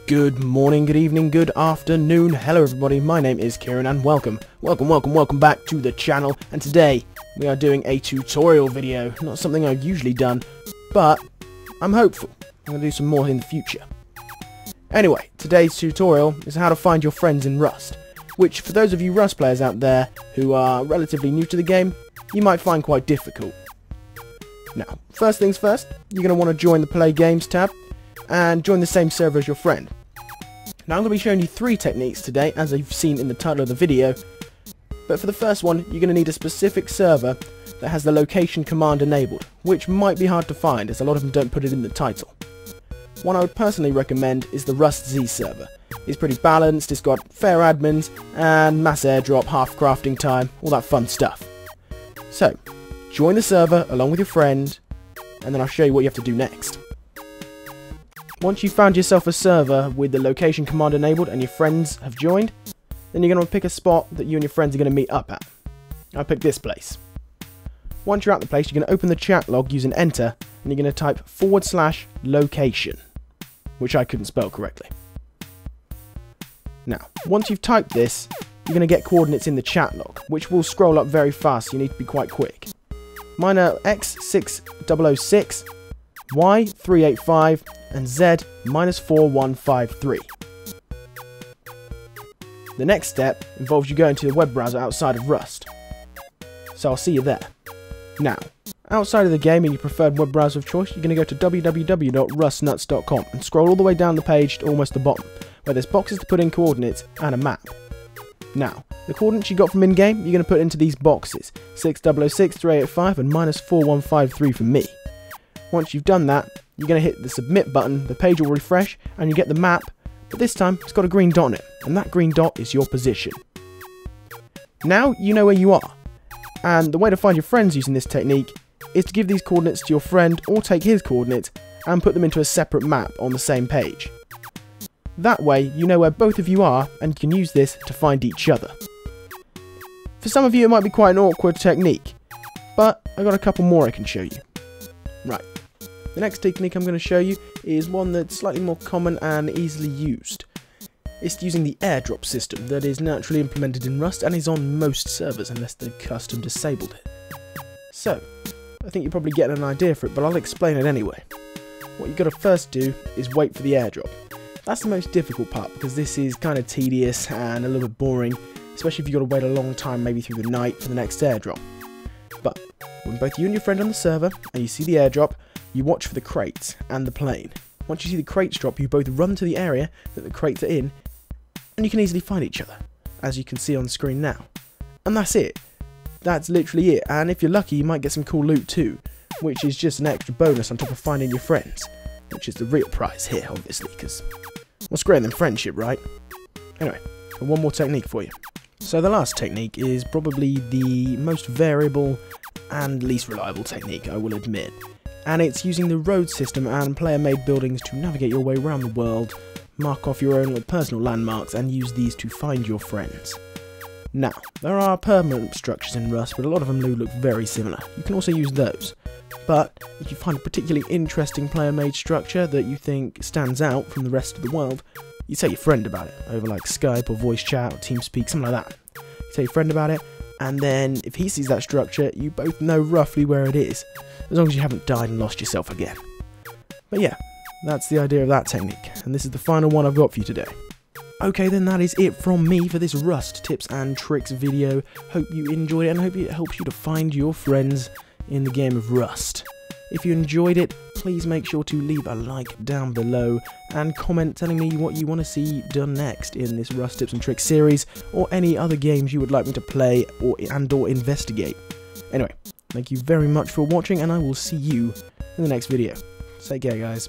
Good morning, good evening, good afternoon. Hello everybody, my name is Kieran and welcome back to the channel. And today we are doing a tutorial video. Not something I've usually done, but I'm hopeful I'm going to do some more in the future. Anyway, today's tutorial is how to find your friends in Rust, which for those of you Rust players out there who are relatively new to the game, you might find quite difficult. Now, first things first, you're going to want to join the Play Games tab and join the same server as your friend. Now I'm going to be showing you 3 techniques today, as you've seen in the title of the video, but for the first one you're going to need a specific server that has the location command enabled, which might be hard to find as a lot of them don't put it in the title. One I would personally recommend is the Rust Z server. It's pretty balanced, it's got fair admins and mass airdrop, half crafting time, all that fun stuff. So, join the server along with your friend, and then I'll show you what you have to do next. Once you've found yourself a server with the location command enabled and your friends have joined, then you're going to pick a spot that you and your friends are going to meet up at. I picked this place. Once you're at the place, you're going to open the chat log using enter, and you're going to type /location, which I couldn't spell correctly. Now, once you've typed this, you're going to get coordinates in the chat log, which will scroll up very fast, so you need to be quite quick. Mine are x6006, y385, and z-4153. The next step involves you going to a web browser outside of Rust. So I'll see you there. Now, outside of the game in your preferred web browser of choice, you're going to go to www.rustnuts.com and scroll all the way down the page to almost the bottom, where there's boxes to put in coordinates and a map. Now, the coordinates you got from in-game, you're going to put into these boxes, 6006, 385 and -4153 for me. Once you've done that, you're going to hit the submit button, the page will refresh, and you get the map, but this time it's got a green dot on it, and that green dot is your position. Now you know where you are, and the way to find your friends using this technique is to give these coordinates to your friend or take his coordinates and put them into a separate map on the same page. That way you know where both of you are and you can use this to find each other. For some of you it might be quite an awkward technique, but I've got a couple more I can show you. Right. The next technique I'm going to show you is one that's slightly more common and easily used. It's using the airdrop system that is naturally implemented in Rust and is on most servers unless they've custom disabled it. So, I think you're probably getting an idea for it, but I'll explain it anyway. What you've got to first do is wait for the airdrop. That's the most difficult part because this is kind of tedious and a little bit boring, especially if you've got to wait a long time, maybe through the night, for the next airdrop. But when both you and your friend are on the server and you see the airdrop, you watch for the crates and the plane. Once you see the crates drop, you both run to the area that the crates are in, and you can easily find each other, as you can see on screen now. And that's it. That's literally it, and if you're lucky you might get some cool loot too, which is just an extra bonus on top of finding your friends, which is the real prize here obviously, because what's greater than friendship, right? Anyway, one more technique for you. So the last technique is probably the most variable and least reliable technique, I will admit. And it's using the road system and player-made buildings to navigate your way around the world, mark off your own personal landmarks, and use these to find your friends. Now, there are permanent structures in Rust, but a lot of them do look very similar. You can also use those. But if you find a particularly interesting player-made structure that you think stands out from the rest of the world, you tell your friend about it, over like Skype or voice chat or TeamSpeak, something like that. You tell your friend about it, and then if he sees that structure, you both know roughly where it is, as long as you haven't died and lost yourself again. But yeah, that's the idea of that technique, and this is the final one I've got for you today. Okay, then that is it from me for this Rust tips and tricks video. Hope you enjoyed it, and hope it helps you to find your friends in the game of Rust. If you enjoyed it, please make sure to leave a like down below and comment telling me what you want to see done next in this Rust tips and tricks series, or any other games you would like me to play or investigate. Anyway, thank you very much for watching, and I will see you in the next video. Take care, guys.